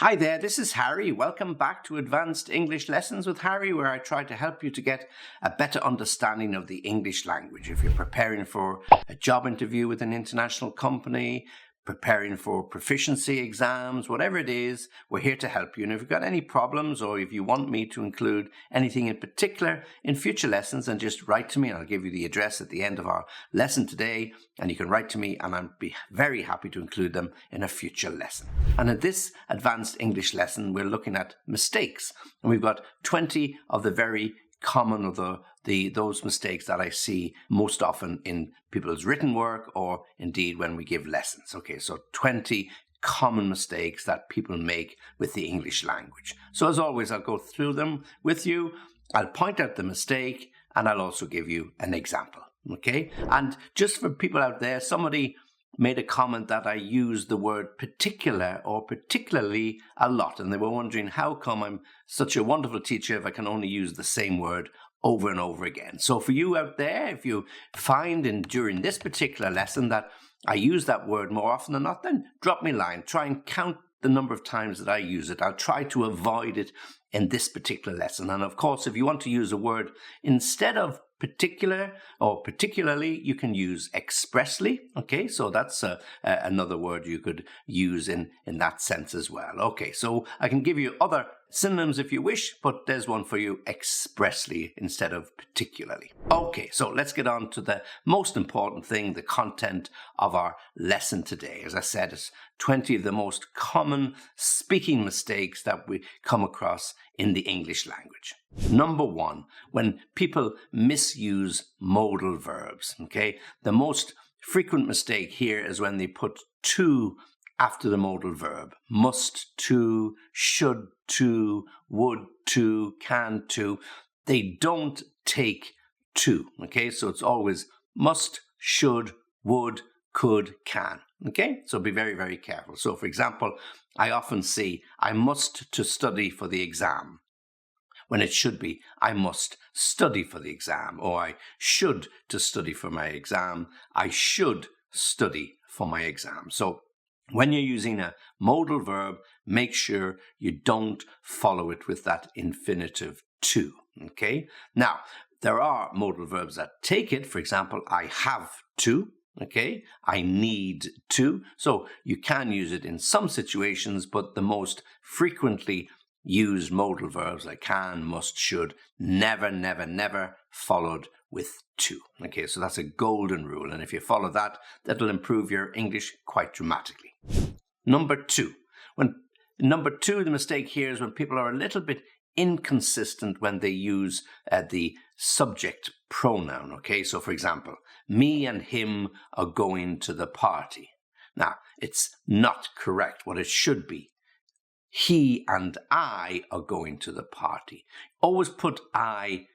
Hi there, this is Harry. Welcome back to Advanced English Lessons with Harry, where I try to help you to get a better understanding of the English language. If you're preparing for a job interview with an international company, preparing for proficiency exams, whatever it is, we're here to help you. And if you've got any problems or if you want me to include anything in particular in future lessons, then just write to me and I'll give you the address at the end of our lesson today. And you can write to me and I'll be very happy to include them in a future lesson. And in this advanced English lesson, we're looking at mistakes. And we've got 20 of the very common of those mistakes that I see most often in people's written work or indeed when we give lessons. Okay, so 20 common mistakes that people make with the English language. So as always, I'll go through them with you. I'll point out the mistake and I'll also give you an example. Okay, and just for people out there, somebody made a comment that I use the word particular or particularly a lot, and they were wondering how come I'm such a wonderful teacher if I can only use the same word over and over again. So for you out there, if you find during this particular lesson that I use that word more often than not, then drop me a line. Try and count the number of times that I use it. I'll try to avoid it in this particular lesson. And of course, if you want to use a word instead of particular or particularly, you can use expressly. Okay, so that's another word you could use in that sense as well. Okay, so I can give you other synonyms if you wish, but there's one for you: expressly instead of particularly. Okay, so let's get on to the most important thing, the content of our lesson today. As I said, it's 20 of the most common speaking mistakes that we come across in the English language. Number one, when people misuse modal verbs. Okay, the most frequent mistake here is when they put to after the modal verb. Must to, should to, would to, can to. They don't take to. Okay, so it's always must, should, would, could, can. Okay, so be very, very careful. So for example, I often see I must to study for the exam, when it should be I must study for the exam, or I should to study for my exam, I should study for my exam. So when you're using a modal verb, make sure you don't follow it with that infinitive to. Okay, now there are modal verbs that take it. For example, I have to. Okay, I need to. So you can use it in some situations, but the most frequently used modal verbs like can, must, should, never, never, never followed with to. Okay, so that's a golden rule. And if you follow that, that'll improve your English quite dramatically. Number two, the mistake here is when people are a little bit inconsistent when they use the subject pronoun. Okay, so for example, me and him are going to the party. Now, it's not correct. What it should be: he and I are going to the party. Always put I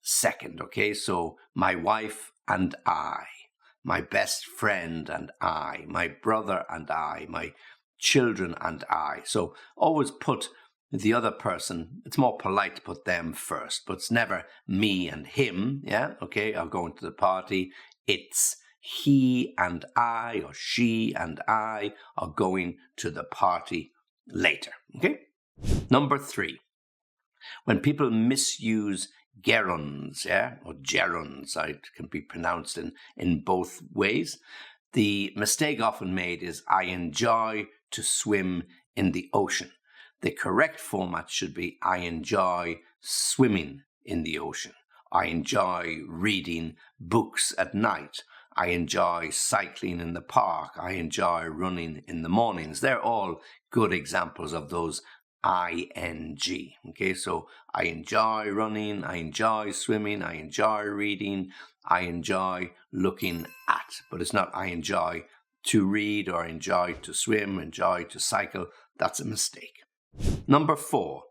second, okay? So my wife and I, my best friend and I, my brother and I, my children and I. So always put the other person. It's more polite to put them first, but it's never me and him, yeah? Okay, are going to the party. It's he and I, or she and I are going to the party later. Okay. Number three, when people misuse gerunds, or gerunds, it can be pronounced in both ways. The mistake often made is I enjoy to swim in the ocean. The correct format should be I enjoy swimming in the ocean. I enjoy reading books at night. I enjoy cycling in the park. I enjoy running in the mornings. They're all good examples of those ing. Okay, so I enjoy running, I enjoy swimming, I enjoy reading, I enjoy looking at. But it's not I enjoy to read or enjoy to swim, enjoy to cycle. That's a mistake. Number four,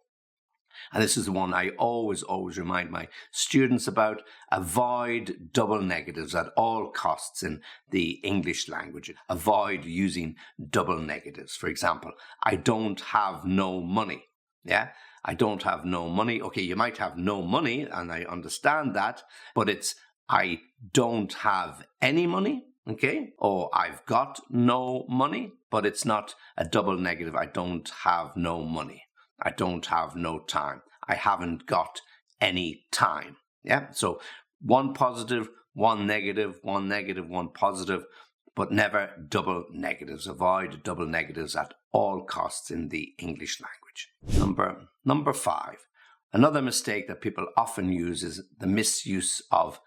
and this is the one I always remind my students about: avoid double negatives at all costs in the English language. Avoid using double negatives. For example, I don't have no money. Yeah, I don't have no money. Okay, you might have no money, and I understand that, but it's I don't have any money. Okay, or I've got no money. but it's not a double negative. I don't have no money. I don't have no time. I haven't got any time. Yeah, so one positive, one negative, one negative, one positive, but never double negatives. Avoid double negatives at all costs in the English language. Number 5. Another mistake that people often use is the misuse of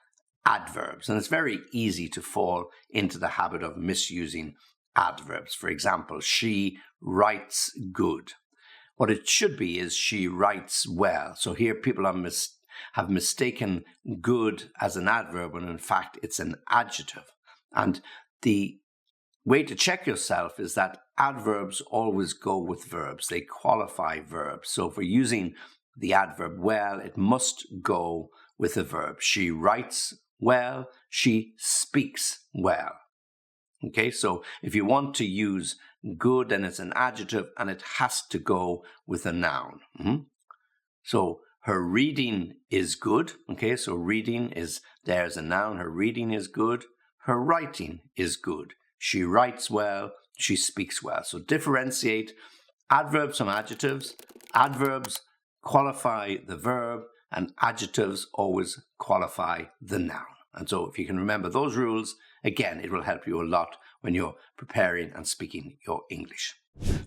adverbs. And it's very easy to fall into the habit of misusing adverbs. For example, she writes good. What it should be is she writes well. So here people have mistaken good as an adverb, when in fact it's an adjective. And the way to check yourself is that adverbs always go with verbs. They qualify verbs. So if we're using the adverb well, it must go with a verb. She writes well, she speaks well. Okay, so if you want to use good, then it's an adjective and it has to go with a noun. So her reading is good. Okay, so reading there's a noun. Her reading is good. Her writing is good. She writes well, she speaks well. So differentiate adverbs from adjectives. Adverbs qualify the verb, and adjectives always qualify the noun. And so if you can remember those rules, again, it will help you a lot when you're preparing and speaking your English.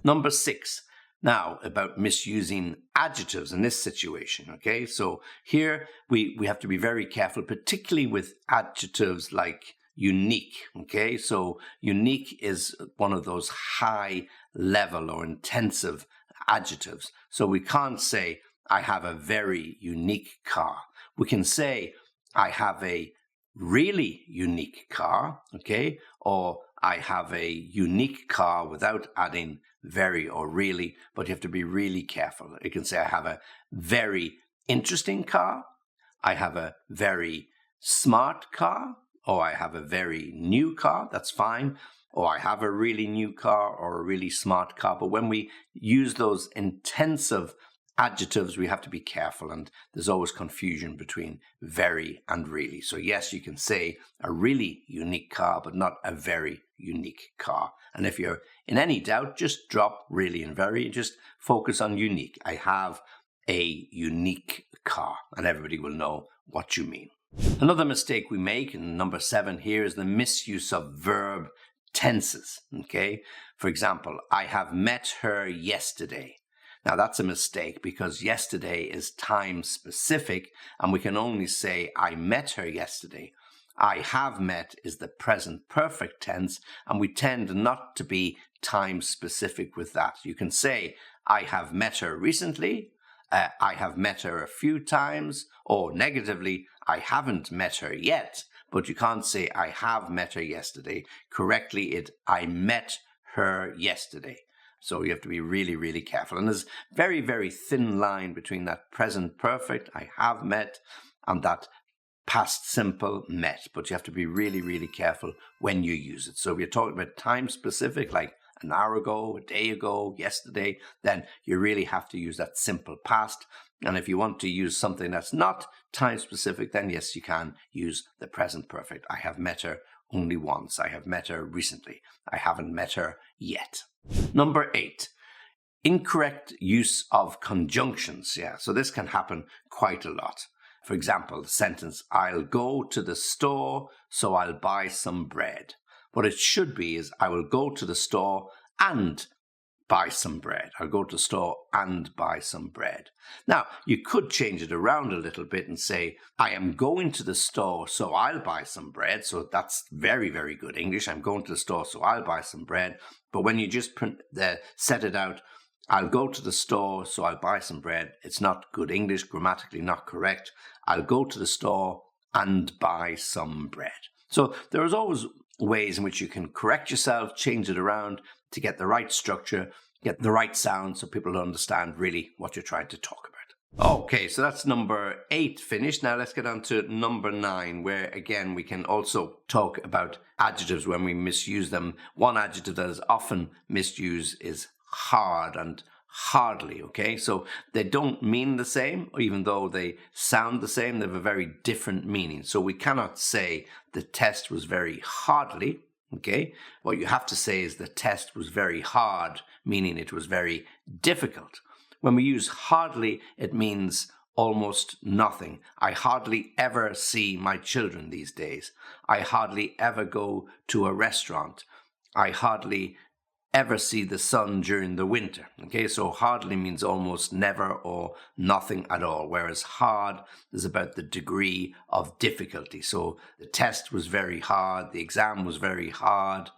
Number 6, now about misusing adjectives in this situation, okay? So here we have to be very careful, particularly with adjectives like unique, okay? So unique is one of those high level or intensive adjectives. So we can't say, I have a very unique car. We can say, I have a really unique car, okay? Or I have a unique car without adding very or really, but you have to be really careful. You can say, I have a very interesting car. I have a very smart car. Or I have a very new car. That's fine. Or I have a really new car or a really smart car. But when we use those intensive adjectives, we have to be careful, and there's always confusion between very and really. So yes, you can say a really unique car, but not a very unique car. And if you're in any doubt, just drop really and very, and just focus on unique. I have a unique car, and everybody will know what you mean. Another mistake we make in number 7 here is the misuse of verb tenses, okay? For example, I have met her yesterday. Now that's a mistake because yesterday is time specific and we can only say I met her yesterday. I have met is the present perfect tense and we tend not to be time specific with that. You can say I have met her recently, I have met her a few times, or negatively, I haven't met her yet, but you can't say I have met her yesterday. Correctly, I met her yesterday. So you have to be really, really careful. And there's very, very thin line between that present perfect, I have met, and that past simple, met. But you have to be really, really careful when you use it. So if you're talking about time specific, like an hour ago, a day ago, yesterday, then you really have to use that simple past. And if you want to use something that's not time specific, then yes, you can use the present perfect. I have met her only once. I have met her recently. I haven't met her yet. Number 8, incorrect use of conjunctions. Yeah, so this can happen quite a lot. For example, the sentence, I'll go to the store, so I'll buy some bread. What it should be is, I will go to the store and buy some bread. I'll go to the store and buy some bread. Now, you could change it around a little bit and say, I am going to the store, so I'll buy some bread. So that's very, very good English. I'm going to the store, so I'll buy some bread. But when you just set it out, I'll go to the store, so I'll buy some bread, it's not good English, grammatically not correct. I'll go to the store and buy some bread. So there's always ways in which you can correct yourself, change it around to get the right structure, get the right sound so people understand really what you're trying to talk about. Okay, so that's number 8 finished. Now let's get on to number 9, where again we can also talk about adjectives when we misuse them. One adjective that is often misused is hard and hardly, okay? So they don't mean the same, even though they sound the same, they have a very different meaning. So we cannot say the test was very hardly, Okay, what you have to say is the test was very hard, meaning it was very difficult. When we use hardly, it means almost nothing. I hardly ever see my children these days. I hardly ever go to a restaurant. I hardly ever see the sun during the winter. Okay, so hardly means almost never or nothing at all, whereas hard is about the degree of difficulty. So the test was very hard, the exam was very hard,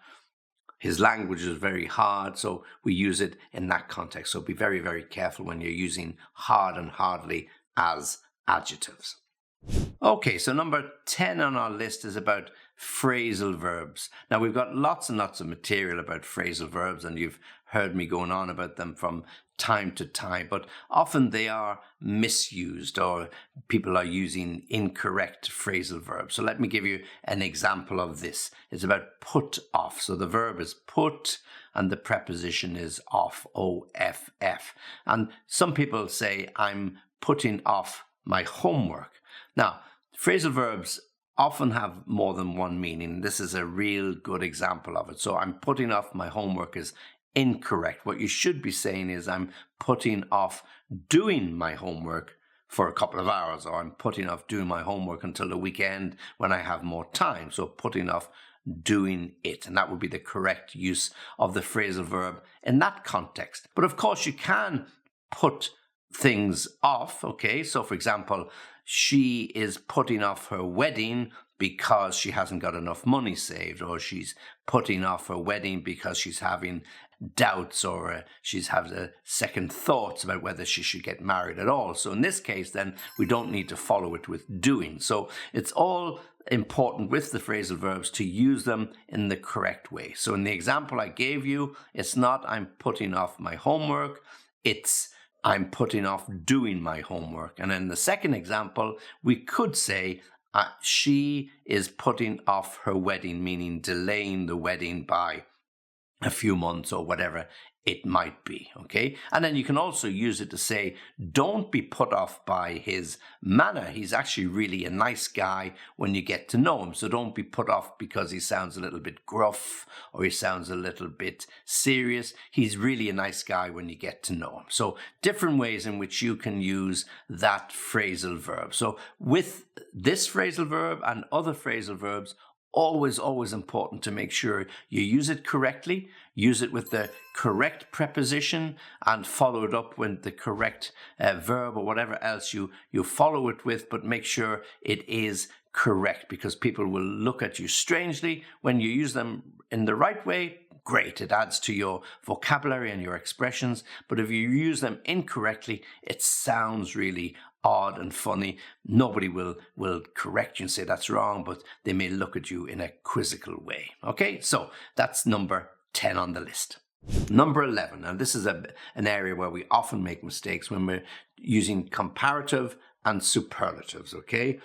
his language was very hard, so we use it in that context. So be very, very careful when you're using hard and hardly as adjectives. Okay, so number 10 on our list is about phrasal verbs. Now, we've got lots and lots of material about phrasal verbs, and you've heard me going on about them from time to time, but often they are misused or people are using incorrect phrasal verbs. So let me give you an example of this. It's about put off. So the verb is put and the preposition is off, O-F-F. And some people say, I'm putting off my homework. Now, phrasal verbs often have more than one meaning. This is a real good example of it. So I'm putting off my homework is incorrect. What you should be saying is I'm putting off doing my homework for a couple of hours, or I'm putting off doing my homework until the weekend when I have more time. So putting off doing it. And that would be the correct use of the phrasal verb in that context. But of course, you can put things off. Okay, so for example, she is putting off her wedding because she hasn't got enough money saved, or she's putting off her wedding because she's having doubts, or she's having second thoughts about whether she should get married at all. So in this case, then we don't need to follow it with doing. So it's all important with the phrasal verbs to use them in the correct way. So in the example I gave you, it's not I'm putting off my homework, it's I'm putting off doing my homework. And in the second example, we could say she is putting off her wedding, meaning delaying the wedding by a few months or whatever it might be, okay? And then you can also use it to say, don't be put off by his manner. He's actually really a nice guy when you get to know him. So don't be put off because he sounds a little bit gruff or he sounds a little bit serious. He's really a nice guy when you get to know him. So different ways in which you can use that phrasal verb. So with this phrasal verb and other phrasal verbs, always important to make sure you use it correctly, use it with the correct preposition, and follow it up with the correct verb or whatever else you follow it with, but make sure it is correct, because people will look at you strangely. When you use them in the right way, great, it adds to your vocabulary and your expressions, but if you use them incorrectly, it sounds really odd and funny. Nobody will correct you and say that's wrong, but they may look at you in a quizzical way. Okay, so that's number 10 on the list. Number 11, and this is an area where we often make mistakes when we're using comparative and superlatives, okay?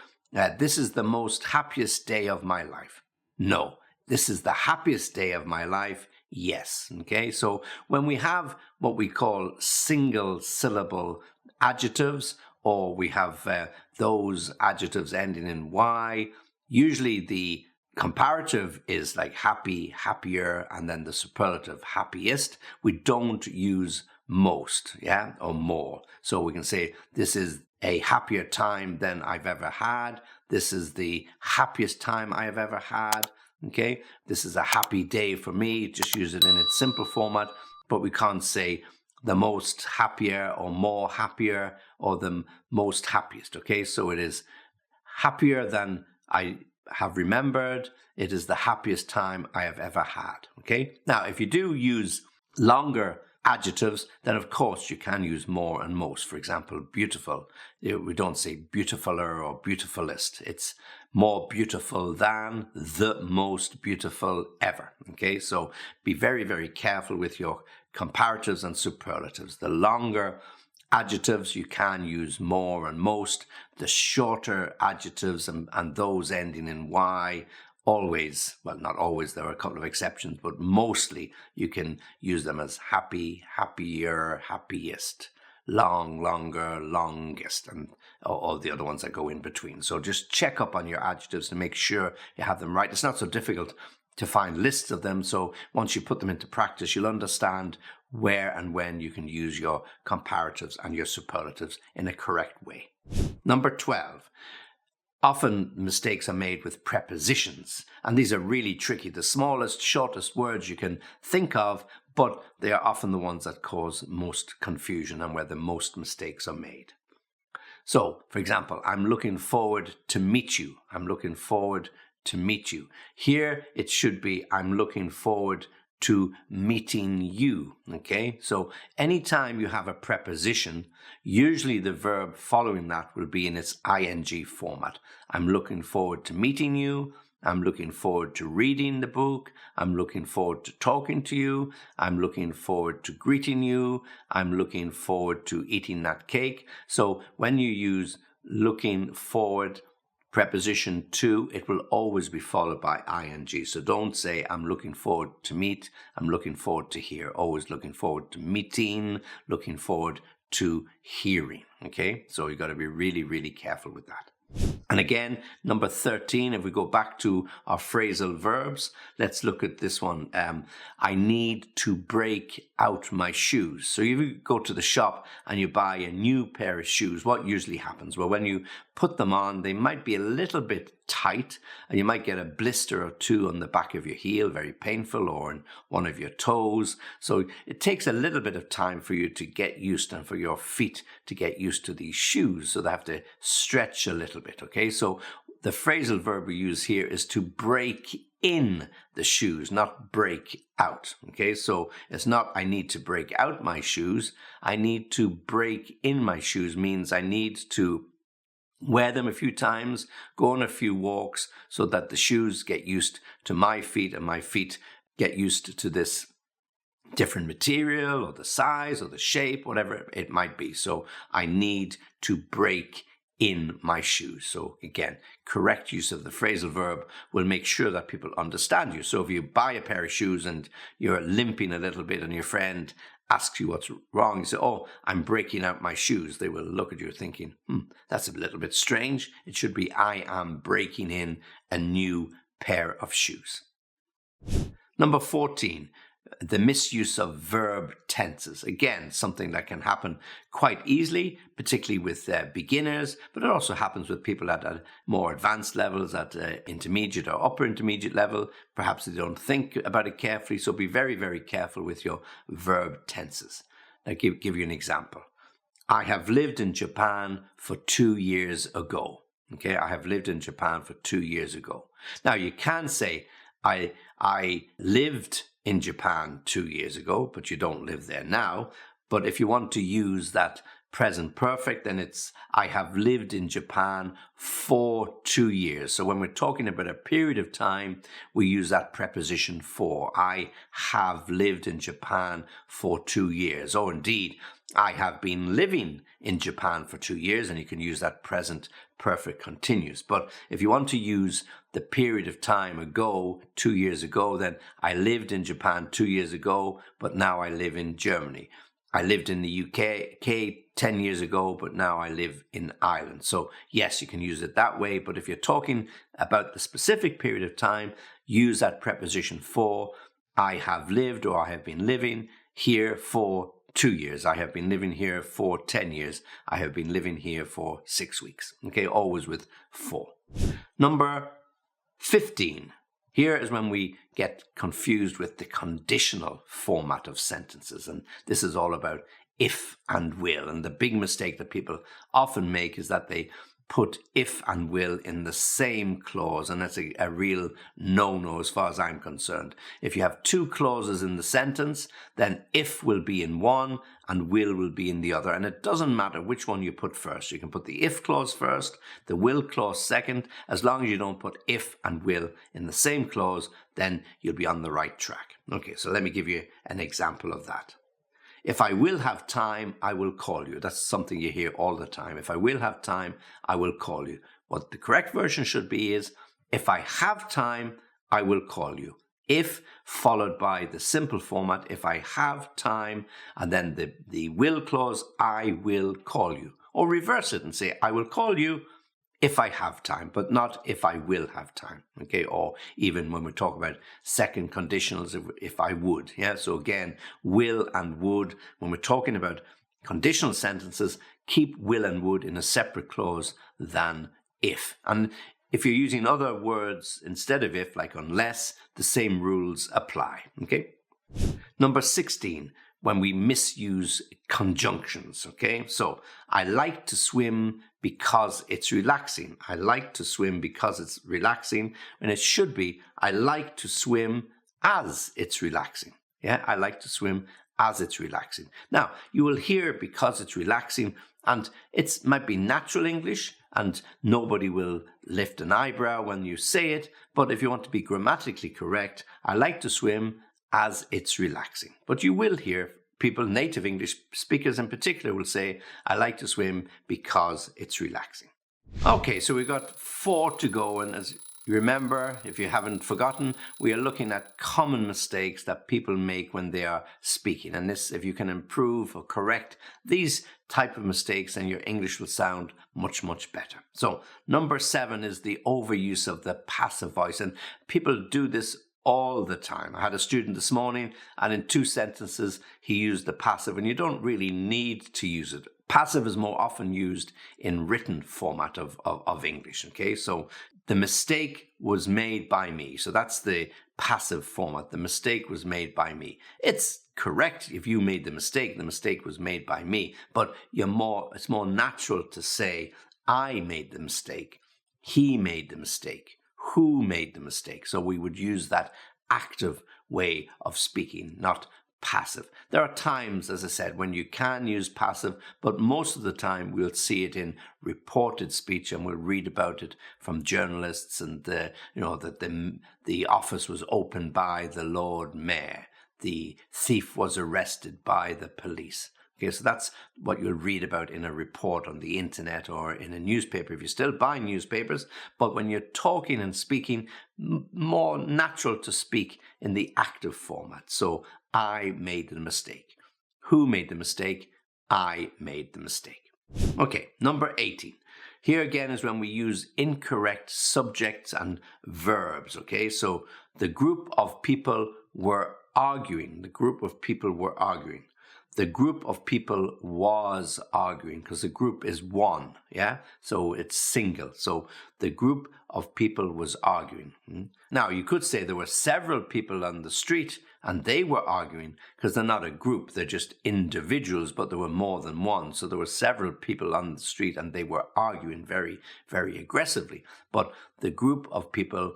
This is the most happiest day of my life. No, this is the happiest day of my life. Yes, okay? So when we have what we call single syllable adjectives, or we have those adjectives ending in Y, usually the comparative is like happy, happier, and then the superlative, happiest. We don't use most, yeah, or more. So we can say this is a happier time than I've ever had. This is the happiest time I have ever had. Okay, this is a happy day for me. Just use it in its simple format, but we can't say the most happier or more happier or the most happiest. Okay, so it is happier than I have remembered. It is the happiest time I have ever had. Okay, now if you do use longer adjectives, then of course you can use more and most. For example, beautiful. We don't say beautifuler or beautifulest. It's more beautiful than, the most beautiful ever. Okay, so be very, very careful with your comparatives and superlatives. The longer adjectives, you can use more and most. The shorter adjectives and those ending in Y, always, well, not always, there are a couple of exceptions, but mostly you can use them as happy, happier, happiest, long, longer, longest, and all the other ones that go in between. So just check up on your adjectives to make sure you have them right. It's not so difficult to find lists of them. So once you put them into practice, you'll understand where and when you can use your comparatives and your superlatives in a correct way. Number 12. Often mistakes are made with prepositions, and these are really tricky. The smallest, shortest words you can think of, but they are often the ones that cause most confusion and where the most mistakes are made. So, for example, I'm looking forward to meet you. I'm looking forward to meet you. Here it should be I'm looking forward to meeting you, okay? So anytime you have a preposition, usually the verb following that will be in its ing format. I'm looking forward to meeting you. I'm looking forward to reading the book. I'm looking forward to talking to you. I'm looking forward to greeting you. I'm looking forward to eating that cake. So when you use looking forward, preposition to, it will always be followed by ing. So don't say, I'm looking forward to meet, I'm looking forward to hear. Always looking forward to meeting, looking forward to hearing. Okay, so you've got to be really, really careful with that. And again, number 13, if we go back to our phrasal verbs, let's look at this one. I need to break out my shoes. So if you go to the shop and you buy a new pair of shoes, what usually happens? Well, when you put them on, they might be a little bit tight and you might get a blister or two on the back of your heel, very painful, or in one of your toes. So it takes a little bit of time for you to get used and for your feet to get used to these shoes. So they have to stretch a little bit, okay? So the phrasal verb we use here is to break in the shoes, not break out, okay? So it's not I need to break out my shoes. I need to break in my shoes means I need to wear them a few times, go on a few walks so that the shoes get used to my feet and my feet get used to this different material or the size or the shape, whatever it might be. So I need to break in my shoes. So again, correct use of the phrasal verb will make sure that people understand you. So if you buy a pair of shoes and you're limping a little bit and your friend asks you what's wrong, you say, oh, I'm breaking out my shoes. They will look at you thinking, that's a little bit strange. It should be, I am breaking in a new pair of shoes. Number 14, the misuse of verb tenses. Again, something that can happen quite easily, particularly with beginners, but it also happens with people at more advanced levels, at intermediate or upper intermediate level. Perhaps they don't think about it carefully, so be very, very careful with your verb tenses. I'll give you an example. I have lived in Japan for 2 years ago. Okay, I have lived in Japan for 2 years ago. Now, you can say, I lived in Japan 2 years ago, but you don't live there now. But if you want to use that present perfect, then it's I have lived in Japan for 2 years. So when we're talking about a period of time, we use that preposition for. I have lived in Japan for 2 years. Or indeed, I have been living in Japan for 2 years, and you can use that present perfect continuous. But if you want to use the period of time ago, 2 years ago, then I lived in Japan 2 years ago, but now I live in Germany. I lived in the UK 10 years ago, but now I live in Ireland. So yes, you can use it that way, but if you're talking about the specific period of time, use that preposition for. I have lived or I have been living here for 2 years. I have been living here for 10 years. I have been living here for 6 weeks. Okay, always with for. Number 15. Here is when we get confused with the conditional format of sentences. And this is all about if and will. And the big mistake that people often make is that they put if and will in the same clause, and that's a real no-no as far as I'm concerned. If you have two clauses in the sentence, then if will be in one and will be in the other, and it doesn't matter which one you put first. You can put the if clause first, the will clause second. As long as you don't put if and will in the same clause, then you'll be on the right track. Okay, so let me give you an example of that. If I will have time, I will call you. That's something you hear all the time. If I will have time, I will call you. What the correct version should be is, if I have time, I will call you. If followed by the simple format, if I have time, and then the will clause, I will call you. Or reverse it and say, I will call you if I have time, but not if I will have time, okay? Or even when we talk about second conditionals, if I would, yeah? So again, will and would, when we're talking about conditional sentences, keep will and would in a separate clause than if. And if you're using other words instead of if, like unless, the same rules apply, okay? Number 16, when we misuse conjunctions, okay? So, I like to swim because it's relaxing. I like to swim because it's relaxing. And it should be, I like to swim as it's relaxing. Yeah, I like to swim as it's relaxing. Now, you will hear because it's relaxing, and it might be natural English, and nobody will lift an eyebrow when you say it. But if you want to be grammatically correct, I like to swim as it's relaxing. But you will hear people, native English speakers in particular, will say, I like to swim because it's relaxing. Okay, so we've got 4 to go, and as you remember, if you haven't forgotten, we are looking at common mistakes that people make when they are speaking. And this, if you can improve or correct these type of mistakes, then your English will sound much, much better. So number 7 is the overuse of the passive voice. And people do this all the time. I had a student this morning, and in 2 sentences, he used the passive, and you don't really need to use it. Passive is more often used in written format of English, okay? So the mistake was made by me. So that's the passive format. The mistake was made by me. It's correct if you made the mistake was made by me, but it's more natural to say, I made the mistake, he made the mistake, who made the mistake. So we would use that active way of speaking, not passive. There are times, as I said, when you can use passive, but most of the time we'll see it in reported speech, and we'll read about it from journalists, and that the office was opened by the Lord Mayor, the thief was arrested by the police. Okay, so that's what you'll read about in a report on the internet or in a newspaper if you still buy newspapers. But when you're talking and speaking, more natural to speak in the active format. So I made the mistake. Who made the mistake? I made the mistake. Okay, number 18. Here again is when we use incorrect subjects and verbs, okay? So the group of people were arguing. The group of people were arguing. The group of people was arguing, because the group is one, yeah? So it's single. So the group of people was arguing. Now, you could say there were several people on the street and they were arguing, because they're not a group, they're just individuals, but there were more than one. So there were several people on the street and they were arguing very, very aggressively. But the group of people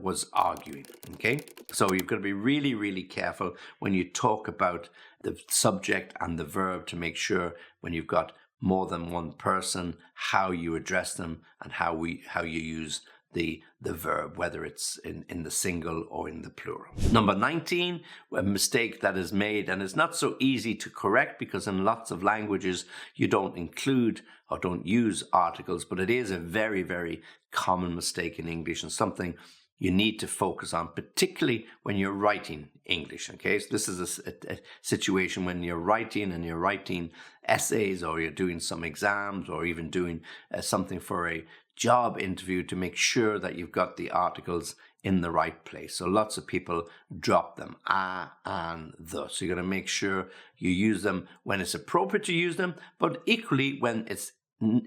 was arguing, okay? So you've got to be really, really careful when you talk about the subject and the verb to make sure when you've got more than one person, how you address them and how you use the verb, whether it's in the single or in the plural. Number 19, a mistake that is made, and it's not so easy to correct because in lots of languages you don't include or don't use articles, but it is a very, very common mistake in English and something you need to focus on, particularly when you're writing English, okay? So this is a situation when you're writing essays, or you're doing some exams, or even doing something for a job interview, to make sure that you've got the articles in the right place. So lots of people drop them, and the. So you got to make sure you use them when it's appropriate to use them, but equally when it's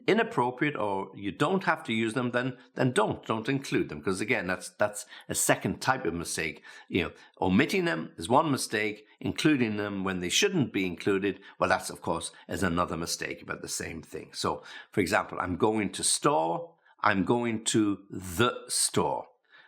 inappropriate or you don't have to use them, then don't include them, because again that's a second type of mistake. Omitting them is one mistake. Including them when they shouldn't be included, well, that's of course is another mistake about the same thing. So for example, I'm going to store, I'm going to the store.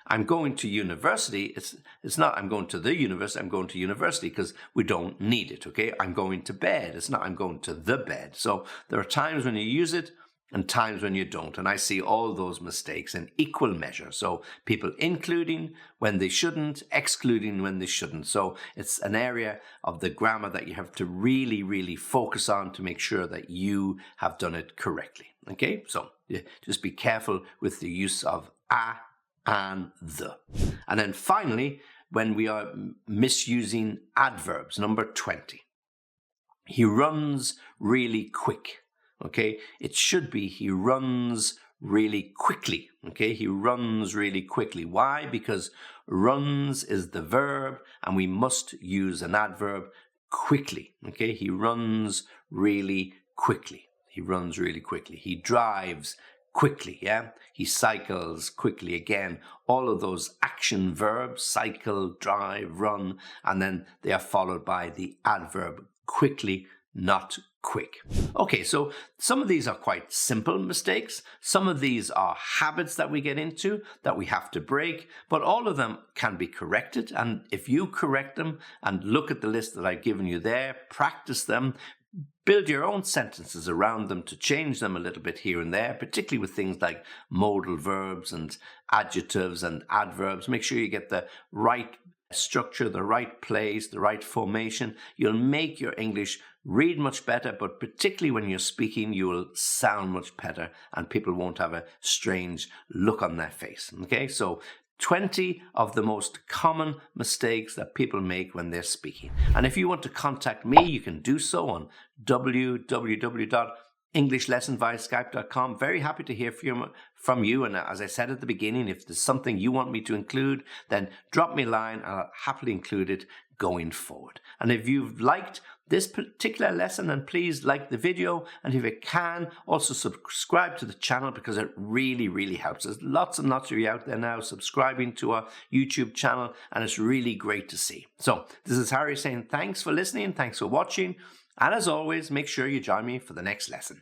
I'm going to university, it's not I'm going to the university, I'm going to university, because we don't need it, okay? I'm going to bed, it's not I'm going to the bed. So there are times when you use it and times when you don't, and I see all those mistakes in equal measure. So people including when they shouldn't, excluding when they shouldn't. So it's an area of the grammar that you have to really, really focus on to make sure that you have done it correctly, okay? So just be careful with the use of a and the. And then finally, when we are misusing adverbs, number 20. He runs really quick. Okay, it should be he runs really quickly. Okay, he runs really quickly. Why? Because runs is the verb and we must use an adverb quickly. Okay, he runs really quickly. He runs really quickly. He drives quickly, yeah? He cycles quickly. Again, all of those action verbs, cycle, drive, run, and then they are followed by the adverb quickly, not quick. Okay, so some of these are quite simple mistakes. Some of these are habits that we get into that we have to break, but all of them can be corrected. And if you correct them and look at the list that I've given you there, practice them, build your own sentences around them to change them a little bit here and there, particularly with things like modal verbs and adjectives and adverbs. Make sure you get the right structure, the right place, the right formation. You'll make your English read much better, but particularly when you're speaking, you will sound much better and people won't have a strange look on their face. Okay, so 20 of the most common mistakes that people make when they're speaking. And if you want to contact me, you can do so on www.englishlessonviaskype.com. Very happy to hear from you. And as I said at the beginning, if there's something you want me to include, then drop me a line and I'll happily include it going forward. And if you've liked this particular lesson, then please like the video, and if you can, also subscribe to the channel because it really, really helps. There's lots and lots of you out there now subscribing to our YouTube channel, and it's really great to see. So this is Harry saying thanks for listening, thanks for watching, and as always, make sure you join me for the next lesson.